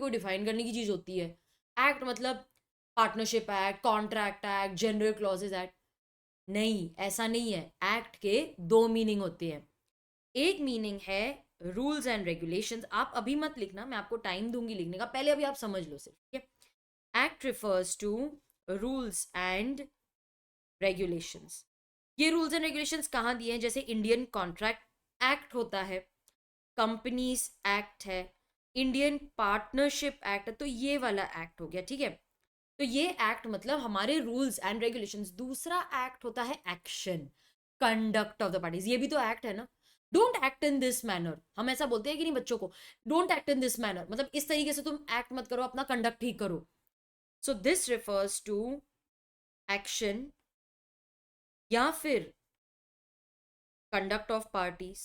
कोई डिफाइन करने की चीज होती है? एक्ट मतलब partnership act, contract act, general clauses act? नहीं, ऐसा नहीं है। एक्ट के दो मीनिंग होते हैं। एक मीनिंग है रूल्स एंड रेगुलेशंस। आप अभी मत लिखना, मैं आपको टाइम दूंगी लिखने का, पहले अभी आप समझ लो सिर्फ, ठीक है? Act refers to rules and regulations. ये रूल्स एंड रेगुलेशंस कहाँ दिए हैं? जैसे इंडियन कॉन्ट्रैक्ट एक्ट होता है, कंपनीज एक्ट है, इंडियन पार्टनरशिप एक्ट है, तो ये वाला एक्ट हो गया, ठीक है? तो ये एक्ट मतलब हमारे रूल्स एंड रेगुलेशंस। दूसरा एक्ट होता है action, conduct of the parties. ये भी तो एक्ट है ना। Don't act in this manner, हम ऐसा बोलते हैं कि नहीं बच्चों को, don't act in this manner मतलब इस तरीके से तुम एक्ट मत करो, अपना कंडक्ट ठीक करो। So this refers to action या फिर कंडक्ट ऑफ पार्टीज।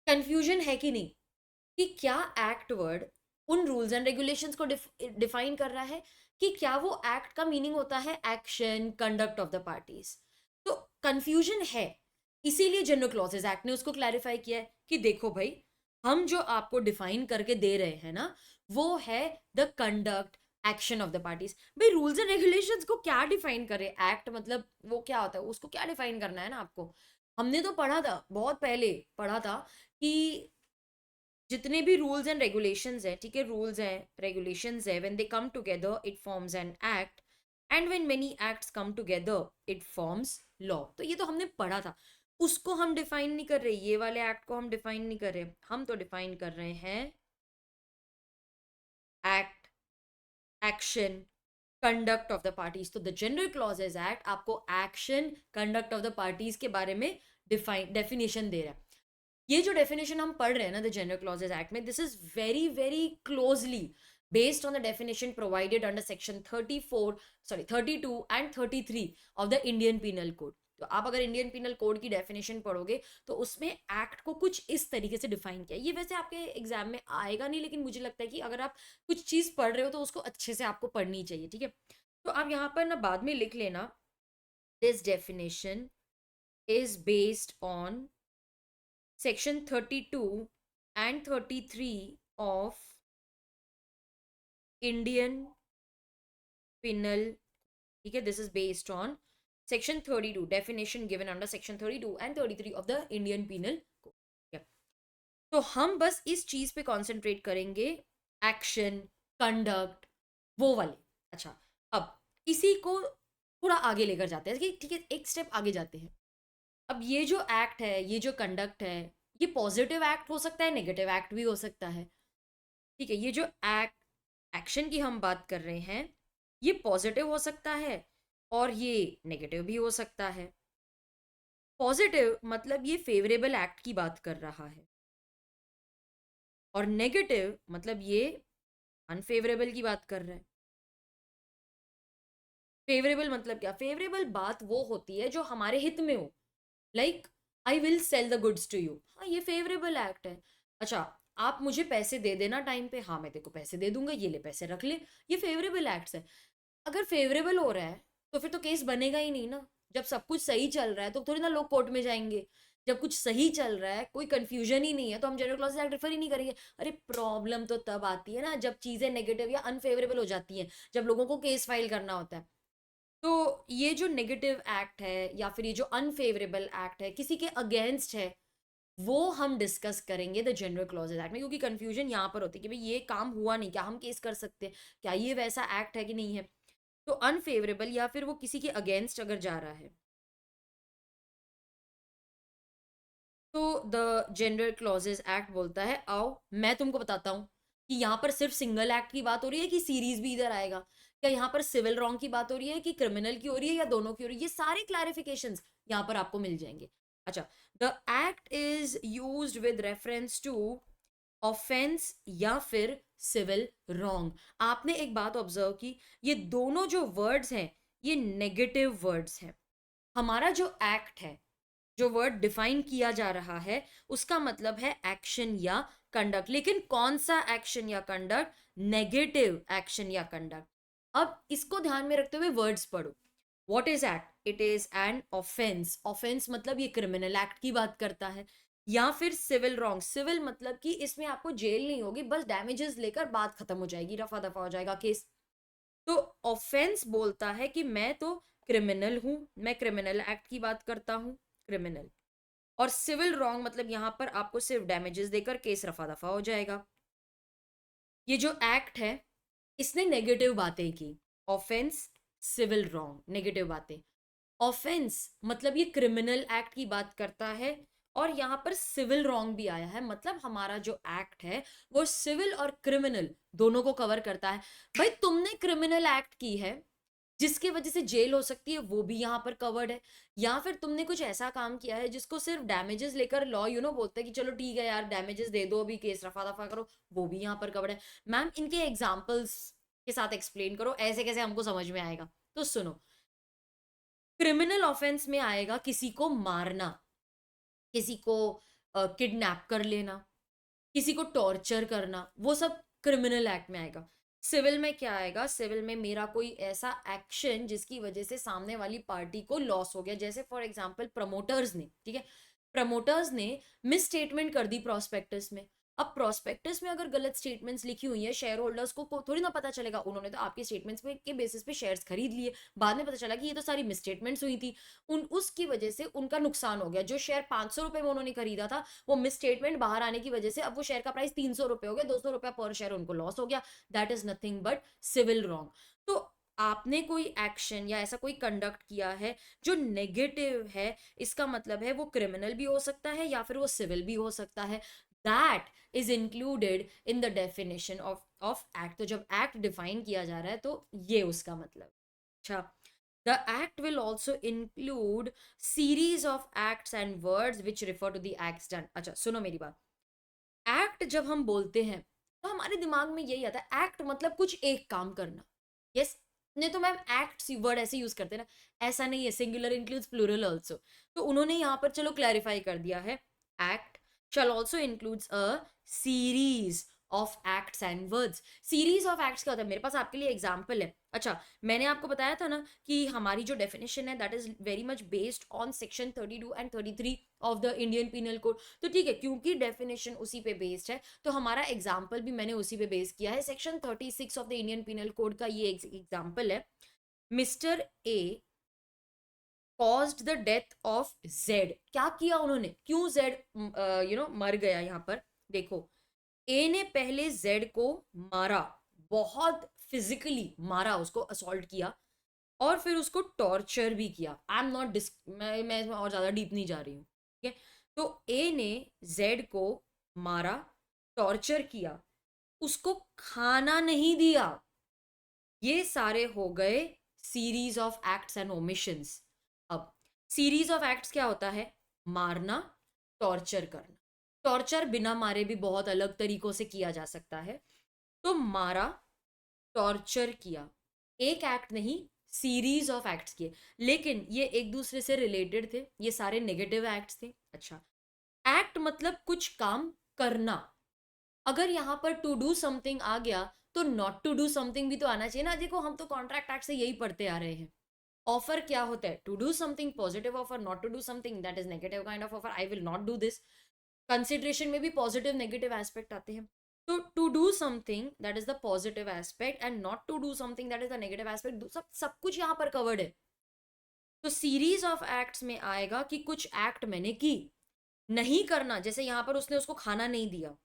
कंफ्यूजन है कि नहीं कि क्या एक्ट वर्ड उन रूल्स एंड रेगुलेशंस को डिफाइन कर रहा है, कि क्या वो एक्ट का मीनिंग होता है action, conduct of the parties? तो कंफ्यूजन है, इसीलिए जनरल क्लॉजेज एक्ट ने उसको क्लैरिफाई किया है कि देखो भाई, हम जो आपको डिफाइन करके दे रहे हैं ना, वो है the conduct, action of the parties. भाई रूल्स एंड रेगुलेशंस को क्या डिफाइन करे? एक्ट मतलब वो क्या होता है, उसको क्या डिफाइन करना है ना आपको। हमने तो पढ़ा था, बहुत पहले पढ़ा था कि जितने भी रूल्स एंड रेगुलेशंस है, ठीक है, रूल्स है, रेगुलेशंस है, when they come together it forms an act, and when many acts come together it forms law. तो ये तो हमने पढ़ा था, उसको हम डिफाइन नहीं कर रहे, ये वाले एक्ट को हम डिफाइन नहीं कर रहे, हम तो डिफाइन कर रहे हैं act, action, conduct of the parties. तो द जनरल क्लॉजेज एक्ट आपको action, conduct of the parties के बारे में डेफिनेशन दे रहा है। ये जो डेफिनेशन हम पढ़ रहे हैं ना द जनरल क्लॉजेज एक्ट में, this is very very closely based on the definition provided under section 32 and 33 of the Indian penal code. तो आप अगर इंडियन पीनल कोड की डेफिनेशन पढ़ोगे तो उसमें एक्ट को कुछ इस तरीके से डिफाइन किया। ये वैसे आपके एग्जाम में आएगा नहीं, लेकिन मुझे लगता है कि अगर आप कुछ चीज पढ़ रहे हो तो उसको अच्छे से आपको पढ़नी चाहिए, ठीक है? तो आप यहाँ पर ना बाद में लिख लेना, this definition is based on section 32 and 33 of Indian Penal, ठीक है, this is based on section 32, definition given under section 32 and 33 of the Indian Penal Code, ठीक है? तो हम बस इस चीज पे कॉन्सेंट्रेट करेंगे, एक्शन, कंडक्ट, वो वाले। अच्छा, अब इसी को थोड़ा आगे लेकर जाते हैं कि ठीक है, एक स्टेप आगे जाते हैं। अब ये जो एक्ट है, ये जो कंडक्ट है, ये पॉजिटिव एक्ट हो सकता है, नेगेटिव एक्ट भी हो सकता है, ठीक है? ये जो एक्ट, एक्शन की हम बात कर रहे हैं, ये पॉजिटिव हो सकता है और ये नेगेटिव भी हो सकता है। पॉजिटिव मतलब ये फेवरेबल एक्ट की बात कर रहा है, और नेगेटिव मतलब ये अनफेवरेबल की बात कर रहा है। फेवरेबल मतलब क्या? फेवरेबल बात वो होती है जो हमारे हित में हो, like I will sell the goods to you, हाँ ये फेवरेबल एक्ट है। अच्छा, आप मुझे पैसे दे देना टाइम पे, हाँ मैं तेको पैसे दे दूंगा, ये ले पैसे रख ले, ये फेवरेबल एक्ट्स है। अगर फेवरेबल हो रहा है तो फिर तो केस बनेगा ही नहीं ना। जब सब कुछ सही चल रहा है तो थोड़ी ना लोग कोर्ट में जाएंगे। जब कुछ सही चल रहा है, कोई कंफ्यूजन ही नहीं है, तो हम जनरल क्लॉजेज एक्ट रेफर ही नहीं करेंगे। अरे प्रॉब्लम तो तब आती है ना जब चीजें नेगेटिव या अनफेवरेबल हो जाती हैं, जब लोगों को केस फाइल करना होता है। तो ये जो नेगेटिव एक्ट है या फिर ये जो अनफेवरेबल एक्ट है, किसी के अगेंस्ट है, वो हम डिस्कस करेंगे द जनरल क्लॉजेज एक्ट में। क्योंकि कंफ्यूजन यहाँ पर होती है कि भाई ये काम हुआ नहीं, क्या हम केस कर सकते हैं, क्या ये वैसा एक्ट है कि नहीं है। तो अनफेवरेबल या फिर वो किसी के अगेंस्ट अगर जा रहा है, तो द जनरल क्लॉजेज एक्ट बोलता है आओ मैं तुमको बताता हूँ कि यहाँ पर सिर्फ सिंगल एक्ट की बात हो रही है कि सीरीज भी इधर आएगा, क्या यहाँ पर सिविल रॉन्ग की बात हो रही है कि क्रिमिनल की हो रही है, या दोनों की हो रही है। ये सारे क्लैरिफिकेशंस यहाँ पर आपको मिल जाएंगे। अच्छा, the act is used with reference to offence या फिर सिविल रॉन्ग। आपने एक बात ऑब्जर्व की, ये दोनों जो वर्ड्स हैं ये नेगेटिव वर्ड्स हैं। हमारा जो एक्ट है, जो वर्ड डिफाइन किया जा रहा है, उसका मतलब है एक्शन या कंडक्ट। लेकिन कौन सा एक्शन या कंडक्ट? नेगेटिव एक्शन या कंडक्ट। अब इसको ध्यान में रखते हुए वर्ड्स पढ़ो। What is act? It is an offence. Offence मतलब ये क्रिमिनल एक्ट की बात करता है। या फिर सिविल रॉन्ग। सिविल मतलब कि इसमें आपको जेल नहीं होगी, बस डैमेजेस लेकर बात खत्म हो जाएगी, रफा दफा हो जाएगा केस। तो ऑफेंस बोलता है कि मैं तो क्रिमिनल हूं, मैं क्रिमिनल एक्ट की बात करता हूं, क्रिमिनल। और सिविल रॉन्ग मतलब यहां पर आपको सिर्फ डैमेजेस देकर केस रफा दफा हो जाएगा। ये जो एक्ट है इसने नेगेटिव बातें की। ऑफेंस, सिविल रॉन्ग, नेगेटिव बातें। ऑफेंस मतलब ये क्रिमिनल एक्ट की बात करता है, और यहां पर सिविल रॉन्ग भी आया है, मतलब हमारा जो एक्ट है वो सिविल और क्रिमिनल दोनों को कवर करता है। भाई तुमने क्रिमिनल एक्ट की है जिसकी वजह से जेल हो सकती है, वो भी यहाँ पर कवर्ड है। या फिर तुमने कुछ ऐसा काम किया है जिसको सिर्फ डैमेजेस लेकर लॉ बोलते हैं कि चलो ठीक है यार डैमेजेस दे दो, अभी केस रफा दफा करो, वो भी यहाँ पर कवर्ड है। मैम इनके एग्जाम्पल्स के साथ एक्सप्लेन करो, ऐसे कैसे हमको समझ में आएगा। तो सुनो, क्रिमिनल ऑफेंस में आएगा किसी को मारना, किसी को किडनैप कर लेना, किसी को टॉर्चर करना, वो सब क्रिमिनल एक्ट में आएगा। सिविल में क्या आएगा? सिविल में मेरा कोई ऐसा एक्शन जिसकी वजह से सामने वाली पार्टी को लॉस हो गया, जैसे फॉर एग्जांपल प्रमोटर्स ने, ठीक है, प्रमोटर्स ने मिस स्टेटमेंट कर दी प्रोस्पेक्टस में। अब प्रोस्पेक्टस में अगर गलत स्टेटमेंट्स लिखी हुई है, शेयर होल्डर्स को थोड़ी ना पता चलेगा, उन्होंने तो आपके स्टेटमेंट्स पे के बेसिस पे शेयर्स खरीद लिए, बाद में पता चला कि ये तो सारी मिस स्टेटमेंट्स हुई थी, उसकी वजह से उनका नुकसान हो गया। जो शेयर 500 रुपए में उन्होंने खरीदा था, वो मिस स्टेटमेंट बाहर आने की वजह से अब वो शेयर का प्राइस 300 रुपए हो गया, 200 रुपया पर शेयर उनको लॉस हो गया। That is nothing but civil wrong. तो आपने कोई एक्शन या ऐसा कोई कंडक्ट किया है जो नेगेटिव है, इसका मतलब है वो क्रिमिनल भी हो सकता है या फिर वो सिविल भी हो सकता है। That is included in the definition of act. तो जब एक्ट डिफाइन किया जा रहा है तो ये उसका मतलब। अच्छा, the act will also include series of acts and words which refer to the acts done। अच्छा सुनो मेरी बात, एक्ट जब हम बोलते हैं तो हमारे दिमाग में यही आता है, एक्ट मतलब कुछ एक काम करना। यस, नहीं तो मैम एक्ट वर्ड ऐसे यूज करते हैं ना, ऐसा नहीं है, सिंगुलर इंक्लूड्स प्लूरल आल्सो। तो उन्होंने यहाँ पर चलो क्लैरिफाई कर दिया है, act shall also includes a series of acts and words। Series of acts क्या होता है? मेरे पास आपके लिए एग्जाम्पल है। अच्छा, मैंने आपको बताया था ना कि हमारी जो डेफिनेशन है that is very much based on section 32 and 33 of the Indian penal code. तो ठीक है, क्योंकि डेफिनेशन उसी पे बेस्ड है तो हमारा एग्जाम्पल भी मैंने उसी पे बेस किया है। Section 36 of the Indian penal code का ये एग्जाम्पल है। Mister A caused the death of Z. क्या किया उन्होंने? क्यों जेड मर गया? यहाँ पर देखो, ए ने पहले जेड को मारा, बहुत फिजिकली मारा, उसको असॉल्ट किया, और फिर उसको टॉर्चर भी किया। आई एम नॉट मैं इसमें और ज्यादा डीप नहीं जा रही हूँ, ठीक है। तो ए ने जेड को मारा, टॉर्चर किया, उसको खाना नहीं दिया। ये सारे हो गए series of acts and omissions. अब सीरीज ऑफ एक्ट्स क्या होता है? मारना, टॉर्चर करना। टॉर्चर बिना मारे भी बहुत अलग तरीकों से किया जा सकता है। तो मारा, टॉर्चर किया, एक एक्ट नहीं, सीरीज ऑफ एक्ट्स किए, लेकिन ये एक दूसरे से रिलेटेड थे, ये सारे नेगेटिव एक्ट्स थे। अच्छा, एक्ट मतलब कुछ काम करना। अगर यहाँ पर टू डू समथिंग आ गया तो नॉट टू डू समथिंग भी तो आना चाहिए ना। देखो हम तो कॉन्ट्रैक्ट एक्ट से यही पढ़ते आ रहे हैं। ऑफर क्या होता है? To do something positive offer, not to do something that is negative kind of offer, I will not do this. Consideration में भी पॉजिटिव नेगेटिव एस्पेक्ट आते हैं। तो to do something that is the positive aspect and not to do something that is the negative aspect, सब कुछ यहाँ पर covered है। तो सीरीज ऑफ एक्ट्स में आएगा कि कुछ एक्ट मैंने की, नहीं करना, जैसे यहाँ पर उसने उसको खाना नहीं दिया,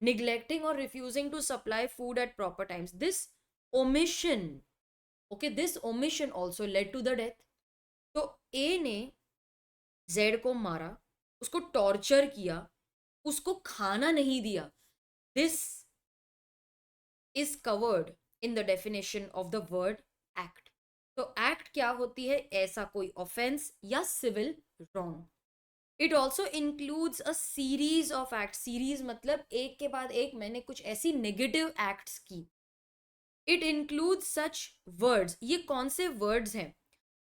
neglecting or refusing to supply food at proper times, this omission, okay, this omission also led to the death। तो ए ने जेड को मारा, उसको टॉर्चर किया, उसको खाना नहीं दिया, this is covered in the definition of the word act. तो एक्ट क्या होती है? ऐसा कोई ऑफेंस या civil wrong. It also includes a series of act. Series मतलब एक के बाद एक मैंने कुछ ऐसी नेगेटिव एक्ट्स की। इट इंक्लूड्स सच वर्ड्स, ये कौन से वर्ड्स हैं?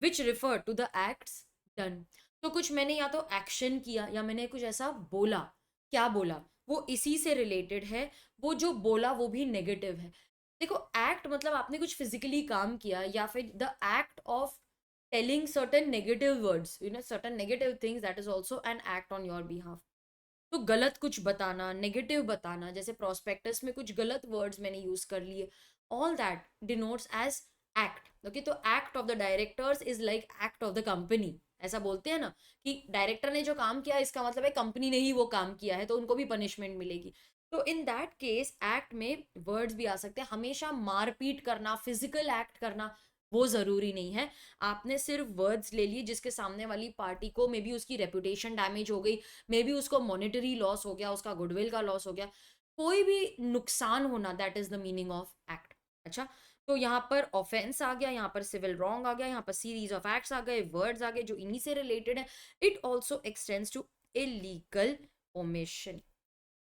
Which refer to the acts done. तो कुछ मैंने या तो एक्शन किया या मैंने कुछ ऐसा बोला। क्या बोला? वो इसी से रिलेटेड है, वो जो बोला वो भी नेगेटिव है। देखो, एक्ट मतलब आपने कुछ फिजिकली काम किया, या फिर the act of telling certain negative words, you know, certain negative things, that is also an act on your behalf. तो गलत कुछ बताना, नेगेटिव बताना, जैसे प्रोस्पेक्टस में कुछ गलत वर्ड्स मैंने यूज कर लिए, all that denotes as act. Okay, तो act of the directors is like act of the company. ऐसा बोलते हैं ना कि डायरेक्टर ने जो काम किया इसका मतलब है कंपनी ने ही वो काम किया है, तो उनको भी पनिशमेंट मिलेगी। तो इन दैट केस एक्ट में वर्ड्स भी आ सकते हैं। हमेशा मारपीट करना, फिजिकल एक्ट करना वो जरूरी नहीं है। आपने सिर्फ वर्ड्स ले लिए जिसके सामने वाली पार्टी को मे बी उसकी रेपुटेशन डैमेज हो गई, मे बी उसको मॉनेटरी लॉस हो गया, उसका गुडविल का लॉस हो गया, कोई भी नुकसान होना, that is the meaning of act. अच्छा, तो यहाँ पर ऑफेंस आ गया, यहाँ पर सिविल रॉन्ग आ गया, यहाँ पर सीरीज ऑफ एक्ट्स आ गए, वर्ड्स आ गए जो इन्हीं से रिलेटेड है। It also extends to illegal omission.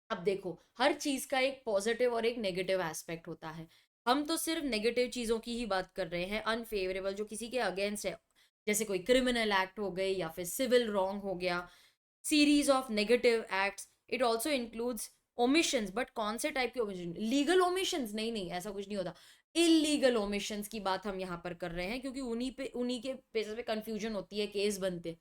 अब देखो, हर चीज का एक पॉजिटिव और एक नेगेटिव एस्पेक्ट होता है। हम तो सिर्फ नेगेटिव चीजों की ही बात कर रहे हैं, अनफेवरेबल जो किसी के अगेंस्ट है, जैसे कोई क्रिमिनल एक्ट हो गई या फिर सिविल रॉन्ग हो गया, series of negative acts. It also includes omissions, but कौन से टाइप के ओमिशन? Legal omissions? नहीं नहीं, ऐसा कुछ नहीं होता। इलीगल ओमिशंस की बात हम यहाँ पर कर रहे हैं, क्योंकि उन्हीं के बेसिस पे कंफ्यूजन होती है, केस बनते हैं।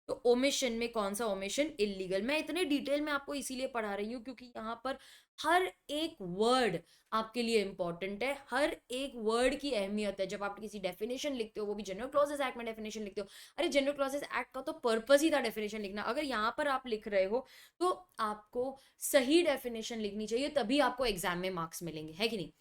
तो ओमिशन में कौन सा ओमिशन? इलीगल। मैं इतने डिटेल में आपको इसीलिए पढ़ा रही हूँ क्योंकि यहाँ पर हर एक वर्ड आपके लिए इंपॉर्टेंट है, हर एक वर्ड की अहमियत है। जब आप किसी डेफिनेशन लिखते हो, वो भी जनरल क्लॉजेस एक्ट में डेफिनेशन लिखते हो, अरे जनरल क्लॉजेस एक्ट का तो पर्पस ही था डेफिनेशन लिखना। अगर यहाँ पर आप लिख रहे हो तो आपको सही डेफिनेशन लिखनी चाहिए, तभी आपको एग्जाम में मार्क्स मिलेंगे, है कि नहीं?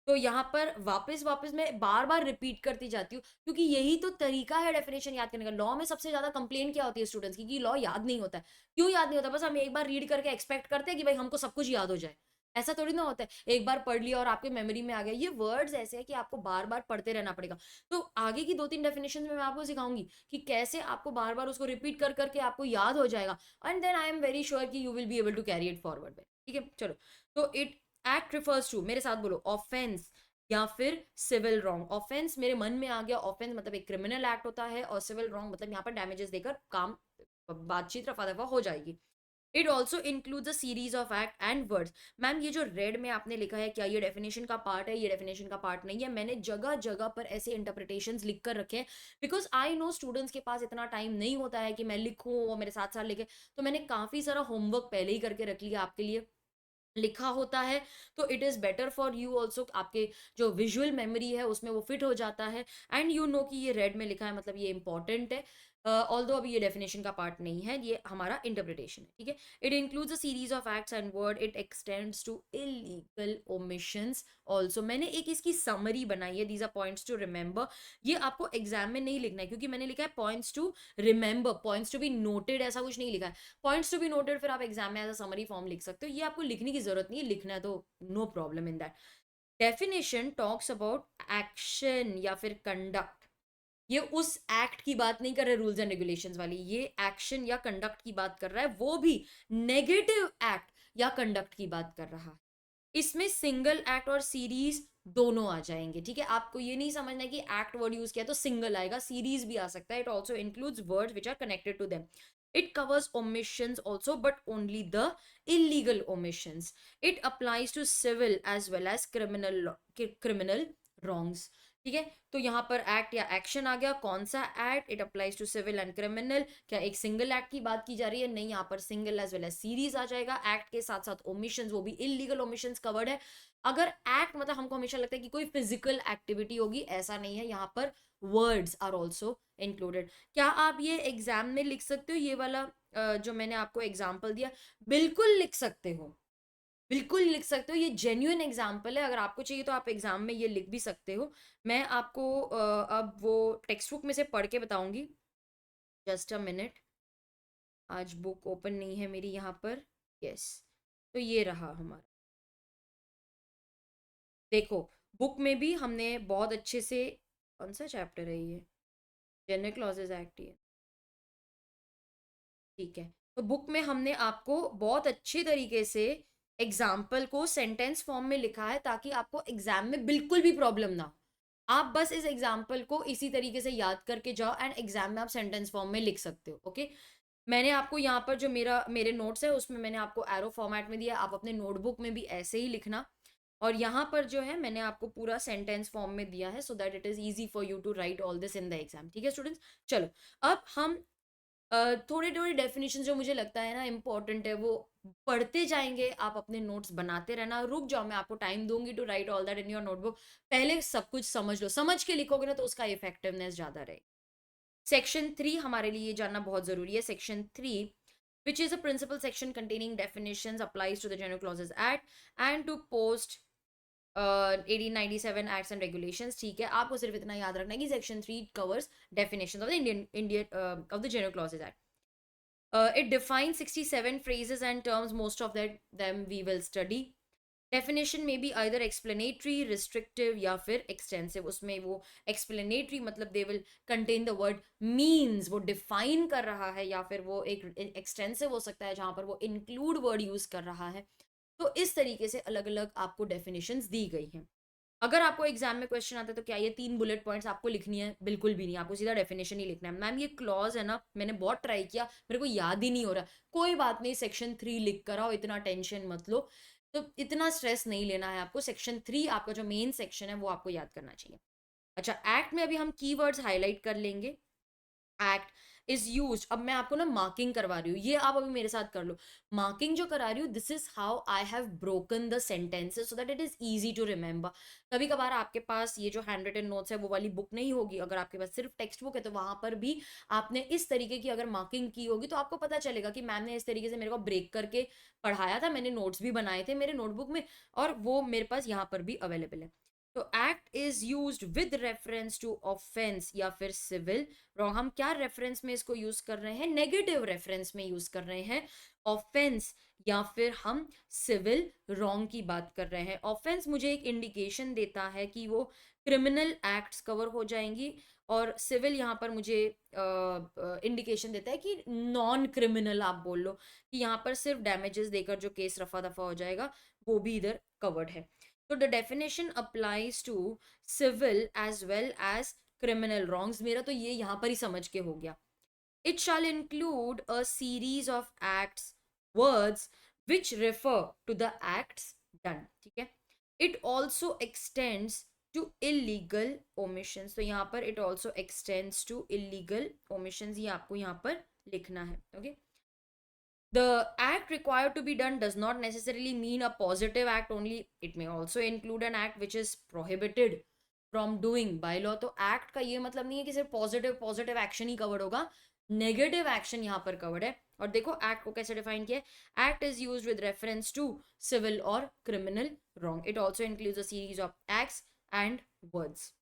तो यहाँ पर वापस वापस मैं बार बार रिपीट करती जाती हूँ, क्योंकि यही तो तरीका है डेफिनेशन याद करने का। लॉ में सबसे ज्यादा कंप्लेन क्या होती है स्टूडेंट्स की? कि लॉ याद नहीं होता है। क्यों याद नहीं होता? बस हम एक बार रीड करके एक्सपेक्ट करते हैं कि भाई हमको सब कुछ याद हो जाए। ऐसा थोड़ी ना होता है, एक बार पढ़ लिया और आपके मेमोरी में आ गया। ये वर्ड्स ऐसे है कि आपको बार बार पढ़ते रहना पड़ेगा। तो आगे की 2-3 डेफिनेशन में मैं आपको सिखाऊंगी कि कैसे आपको बार बार उसको रिपीट कर करके आपको याद हो जाएगा, and then I am very sure कि you will be able to carry it forward. ठीक है, चलो। तो इट एक्ट रिफर्स टू, मेरे साथ बोलो, ऑफेंस या फिर सिविल रॉन्ग। ऑफेंस मेरे मन में आ गया, ऑफेंस मतलब एक क्रिमिनल एक्ट होता है, और सिविल रॉन्ग मतलब यहाँ पर डैमेजेस देकर काम, बातचीत रफा दफा हो जाएगी। It also includes a series of act and words. Ma'am ये जो रेड में आपने लिखा है, क्या ये डेफिनेशन का पार्ट है? ये डेफिनेशन का पार्ट नहीं है। मैंने जगह जगह पर ऐसे इंटरप्रिटेशंस लिख कर रखे हैं, बिकॉज आई नो स्टूडेंट्स के पास इतना टाइम नहीं होता है कि मैं लिखूं और मेरे साथ साथ लिखे। तो मैंने काफी सारा होमवर्क पहले ही करके रख लिया आपके लिए, लिखा होता है। तो it is better for you also, आपके जो विजुअल मेमोरी है उसमें वो फिट हो जाता है। एंड यू नो कि ये रेड में लिखा है मतलब ये इंपॉर्टेंट है। ऑल दो अभी ये डेफिनेशन का पार्ट नहीं है, ये हमारा इंटरप्रिटेशन है, ठीक है। It includes a series of acts and word, it extends to illegal omissions also. मैंने एक इसकी समरी बनाई है, these are points to remember. ये आपको एग्जाम में नहीं लिखना है, क्योंकि मैंने लिखा है points to remember, points to be noted, ऐसा कुछ नहीं लिखा है। पॉइंट्स टू बी नोटेड फिर आप एग्जाम में एज अ समरी फॉर्म लिख सकते हो, ये आपको लिखने की जरूरत नहीं है, लिखना है तो no problem in that. Definition talks about action या फिर कंडक्ट। ये उस एक्ट की बात नहीं कर रहे रूल्स एंड रेगुलेशंस वाली, ये एक्शन या कंडक्ट की बात कर रहा है, वो भी नेगेटिव एक्ट या कंडक्ट की बात कर रहा है। इसमें सिंगल एक्ट और सीरीज दोनों आ जाएंगे, ठीक है। आपको ये नहीं समझना है कि एक्ट वर्ड यूज किया तो सिंगल आएगा, सीरीज भी आ सकता है। It also includes words which are connected to them. It covers omissions also, but only the illegal omissions. It applies to civil as well as criminal wrongs. ठीक है, तो यहाँ पर एक्ट या एक्शन आ गया, कौन सा act? It applies to civil and criminal. क्या एक सिंगल एक्ट की बात की जा रही है? नहीं, यहाँ पर single as well as series आ जाएगा। एक्ट के साथ साथ ओमिशंस, वो भी इलीगल ओमिशंस कवर्ड है। अगर एक्ट मतलब हमको हमेशा लगता है कि कोई फिजिकल एक्टिविटी होगी, ऐसा नहीं है, यहाँ पर वर्ड्स आर ऑल्सो इंक्लूडेड। क्या आप ये एग्जाम में लिख सकते हो? ये वाला जो मैंने आपको एग्जाम्पल दिया, बिल्कुल लिख सकते हो, बिल्कुल लिख सकते हो। ये जेन्युइन एग्जाम्पल है, अगर आपको चाहिए तो आप एग्जाम में ये लिख भी सकते हो। मैं आपको अब वो टेक्स्ट बुक में से पढ़ के बताऊंगी। जस्ट अ मिनट, आज बुक ओपन नहीं है मेरी यहाँ पर। यस, तो ये रहा हमारा, देखो। बुक में भी हमने बहुत अच्छे से, कौन सा चैप्टर है ये? जनरल क्लॉजेज एक्ट ही है, ठीक है। तो बुक में हमने आपको बहुत अच्छे तरीके से एग्जाम्पल को सेंटेंस फॉर्म में लिखा है, ताकि आपको एग्जाम में बिल्कुल भी प्रॉब्लम ना हो। आप बस इस एग्जाम्पल को इसी तरीके से याद करके जाओ, एंड एग्जाम में आप सेंटेंस फॉर्म में लिख सकते हो, ओके। मैंने आपको यहाँ पर जो मेरे नोट्स है उसमें मैंने आपको एरो फॉर्मेट में दिया, आप अपने नोटबुक में भी ऐसे ही लिखना। और यहाँ पर जो है मैंने आपको पूरा सेंटेंस फॉर्म में दिया है, so that it is easy for you to write all this in the exam, ठीक है स्टूडेंट्स। चलो, अब हम थोड़े थोड़े डेफिनेशन जो मुझे लगता है ना इम्पोर्टेंट है वो पढ़ते जाएंगे, आप अपने नोट्स बनाते रहना, रुक जाओ, मैं आपको टाइम दूंगी to write all that in your notebook. पहले सब कुछ समझ लो, समझ के लिखोगे ना तो उसका इफेक्टिवनेस ज्यादा रहेगी। सेक्शन 3 हमारे लिए जानना बहुत जरूरी है। Section 3 which is a principal section containing definitions applies to the General Clauses Act and to post 1897 acts and regulations. ठीक है, आपको सिर्फ इतना याद रखना है कि section 3 covers definition of the Indian of the general clauses act. It defines 67 phrases and terms. Most of them we will study. Definition may be either explanatory, restrictive या फिर extensive। उसमें वो explanatory मतलब they will contain the word means, वो define कर रहा है, या फिर वो एक extensive हो सकता है जहाँ पर वो include word use कर रहा है। तो इस तरीके से अलग अलग आपको डेफिनेशंस दी गई हैं। अगर आपको एग्जाम में क्वेश्चन आता है तो क्या ये 3 बुलेट पॉइंट्स आपको लिखनी है? बिल्कुल भी नहीं, आपको सीधा डेफिनेशन ही लिखना है। मैम ये क्लॉज है ना, मैंने बहुत ट्राई किया, मेरे को याद ही नहीं हो रहा। कोई बात नहीं, सेक्शन 3 लिख कर आओ, इतना टेंशन मत लो। तो इतना स्ट्रेस नहीं लेना है आपको। सेक्शन 3 आपका जो मेन सेक्शन है वो आपको याद करना चाहिए। अच्छा, एक्ट में अभी हम कीवर्ड्स हाईलाइट कर लेंगे। एक्ट इज यूज, अब मैं आपको ना मार्किंग करवा रही हूँ, ये आप अभी मेरे साथ कर लो। मार्किंग जो करा रही हूँ, this is how I have broken the sentences so that it is easy to remember. कभी कभार आपके पास ये जो हैंड रिटन नोट्स है वो वाली बुक नहीं होगी, अगर आपके पास सिर्फ टेक्स्ट बुक है तो वहां पर भी आपने इस तरीके की अगर मार्किंग की होगी तो आपको पता चलेगा कि मैम ने इस तरीके से मेरे को ब्रेक करके पढ़ाया था, मैंने नोट्स भी बनाए थे मेरे नोटबुक में, और वो मेरे पास यहाँ पर भी अवेलेबल है। तो act is used with reference to offence या फिर सिविल रॉन्ग। हम क्या रेफरेंस में इसको यूज कर रहे हैं? नेगेटिव रेफरेंस में यूज कर रहे हैं ऑफेंस, या फिर हम सिविल रॉन्ग की बात कर रहे हैं। ऑफेंस मुझे एक इंडिकेशन देता है कि वो क्रिमिनल एक्ट्स कवर हो जाएंगी, और सिविल यहाँ पर मुझे इंडिकेशन देता है कि नॉन क्रिमिनल, आप बोल लो कि यहाँ पर सिर्फ डैमेजेस देकर जो केस रफा दफा हो जाएगा वो भी इधर कवर्ड है। तो the definition applies to civil as well as criminal wrongs. मेरा तो ये यहाँ पर ही समझ के हो गया। It shall include a series of acts words which refer to the acts done. ठीक है, it also extends to illegal omissions. तो यहाँ पर it also extends to illegal omissions, ये आपको यहाँ पर लिखना है। Okay, the act required to be done does not necessarily mean a positive act only. It may also include an act which is prohibited from doing by law. तो act का ये मतलब नहीं है कि सिर्फ पॉजिटिव एक्शन ही covered होगा, negative action यहाँ पर कवर्ड है। और देखो एक्ट को कैसे डिफाइन किया है। Act is used with reference to civil और criminal wrong. It also includes a series of acts and words.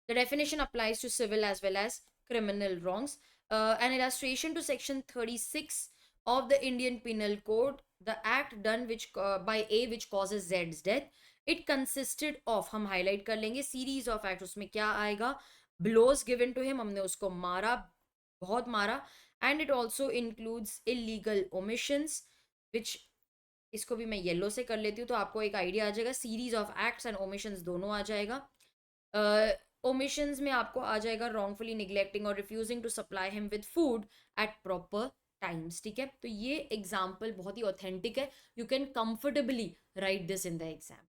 The definition applies to civil as well as criminal wrongs. An illustration to section 36 of the Indian Penal Code, the act done which by A which causes Z's death, it consisted of, हम highlight कर लेंगे, series of acts। उसमें क्या आएगा? blows given to him, हमने उसको मारा, बहुत मारा, and it also includes illegal omissions which, इसको भी मैं येलो से कर लेती हूँ तो आपको एक आइडिया आ जाएगा। Series of acts and omissions दोनों आ जाएगा। ओमिशंस में आपको आ जाएगा रॉन्गफुली निग्लेक्टिंग और refusing to supply him with food at proper times. ठीक है, तो ये एग्जाम्पल बहुत ही ऑथेंटिक है, you can comfortably write this in the exam.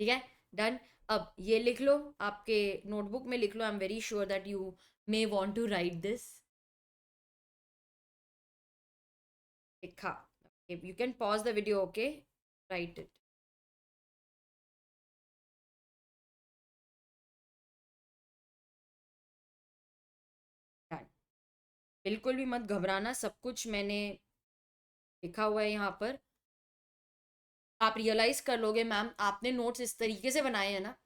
ठीक है, डन। अब ये लिख लो, आपके नोटबुक में लिख लो। I am very sure that you may want to write this. लिखा? You can pause the video, okay, write it. Done. बिल्कुल भी मत घबराना, सब कुछ मैंने लिखा हुआ है यहाँ पर। आप रियलाइज कर लोगे मैम आपने नोट्स इस तरीके से बनाए हैं ना,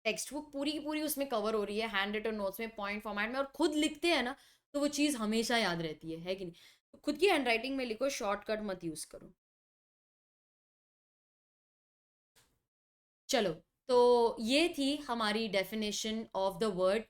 टेक्स्ट बुक पूरी की पूरी उसमें कवर हो रही है हैंड रिटन नोट्स में, पॉइंट फॉर्मेट में, और खुद लिखते हैं ना तो वो चीज़ हमेशा याद रहती है कि नहीं? तो खुद की हैंड राइटिंग में लिखो, शॉर्टकट मत यूज करो। चलो, तो ये थी हमारी डेफिनेशन ऑफ द वर्ड